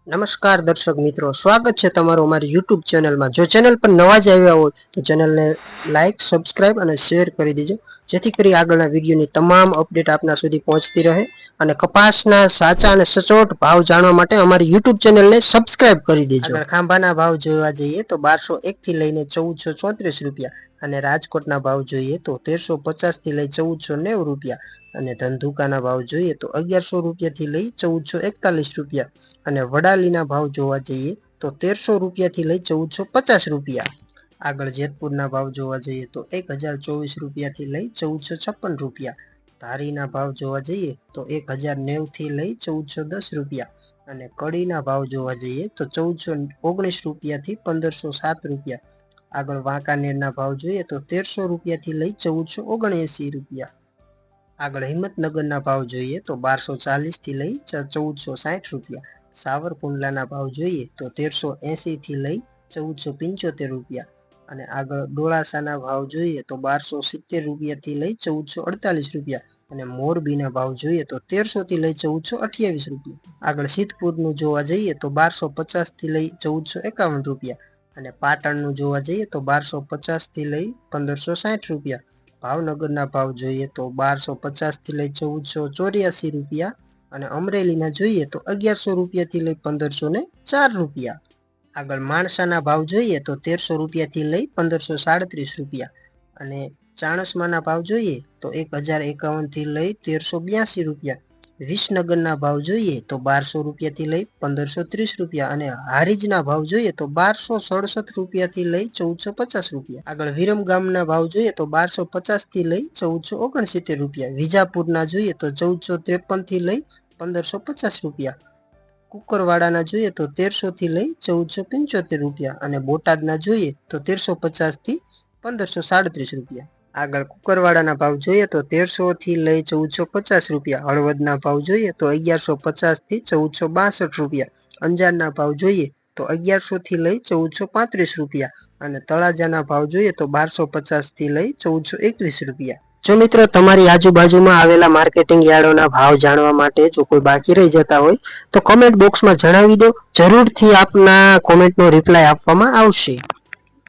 નમસ્કાર દર્શક મિત્રો, સ્વાગત છે તમારું અમારી યુટ્યુબ ચેનલમાં। જો ચેનલ પર નવા જ આવ્યા હોય તો ચેનલને લાઇક, સબસ્ક્રાઇબ અને શેર કરી દેજો, જેથી કરી આગળના વિડીયોની તમામ અપડેટ આપના સુધી પહોંચતી રહે। અને કપાસના સાચા અને સચોટ ભાવ જાણવા માટે અમારી યુટ્યુબ ચેનલને સબસ્ક્રાઇબ કરી દેજો। આગળ ખાંભાના ભાવ જોવા જઈએ તો 1201 થી લઈને 1434 રૂપિયા, અને રાજકોટના ભાવ જોઈએ તો 1350 થી લઈ 1490 રૂપિયા, અને ધંધુકાના ભાવ જોઈએ તો 1100 રૂપિયાથી લઈ 1441 રૂપિયા, અને વડાલીના ભાવ જોવા જઈએ તો 1300 રૂપિયાથી લઈ 1450 રૂપિયા। આગળ જેતપુરના ભાવ જોવા જઈએ તો 1024 રૂપિયાથી લઈ 1456 રૂપિયા, ધારીના ભાવ જોવા જઈએ તો 1090 થી લઈ 1410 રૂપિયા, અને કડીના ભાવ જોવા જઈએ તો 1419 રૂપિયાથી 1507 રૂપિયા। આગળ વાંકાનેરના ભાવ જોઈએ તો 1300 રૂપિયાથી લઈ 1479 રૂપિયા। આગળ હિંમતનગરના ભાવ જોઈએ તો 1240 થી લઈ 1460 રૂપિયા। સાવરકુંડલાના ભાવ જોઈએ તો 1380 થી લઈ 1475 રૂપિયા, અને આગળ ડોળાસાના ભાવ જોઈએ તો 1270 રૂપિયાથી લઈ 1448 રૂપિયા, અને મોરબીના ભાવ જોઈએ તો 1300 થી લઈ 1428 રૂપિયા। આગળ સિદ્ધપુરનું જોવા જઈએ તો 1250 થી લઈ 1451 રૂપિયા, અને પાટણનું જોવા જઈએ તો 1250 થી લઈ 1560 રૂપિયા। ભાવનગરના ભાવ જોઈએ તો 1250 થી લઈ 1484 રૂપિયા, અને અમરેલીના જોઈએ તો 1100 રૂપિયાથી લઈ 1504 રૂપિયા। આગળ માણસાના ભાવ જોઈએ તો 1300 રૂપિયાથી લઈ 1537 રૂપિયા, અને ચાણસ્માના ભાવ જોઈએ તો 1051 થી લઈ 1382 રૂપિયા। વિસનગરના ભાવ જોઈએ તો 1200 રૂપિયાથી લઈ 1530 રૂપિયા, અને હારીજના ભાવ જોઈએ તો 1267 રૂપિયાથી લઈ 1450 રૂપિયા। આગળ વિરમગામના ભાવ જોઈએ તો 1250 થી લઈ 1469 રૂપિયા। વિજાપુરના જોઈએ તો 1453 થી લઈ 1550 રૂપિયા। કુકરવાડાના જોઈએ તો 1300 થી લઈ 1475 રૂપિયા, અને બોટાદના જોઈએ તો 1350 થી 1537 રૂપિયા। આગળ કુકરવાડાના ભાવ જોઈએ તો 1300 થી લઈ 1450 રૂપિયા। હળવદના ભાવ જોઈએ તો 1150 થી 1462 રૂપિયા। અંજારના ભાવ જોઈએ તો 1100 થી લઈ 1435 રૂપિયા, અને તળાજાના ભાવ જોઈએ તો 1250 થી લઈ 1421 રૂપિયા। જો મિત્રો તમારી આજુબાજુમાં આવેલા માર્કેટિંગ યાર્ડોના ભાવ જાણવા માટે જો કોઈ બાકી રહી જતા હોય તો કોમેન્ટ બોક્સમાં જણાવી દો, જરૂરથી આપના કોમેન્ટનો રિપ્લાય આપવામાં આવશે।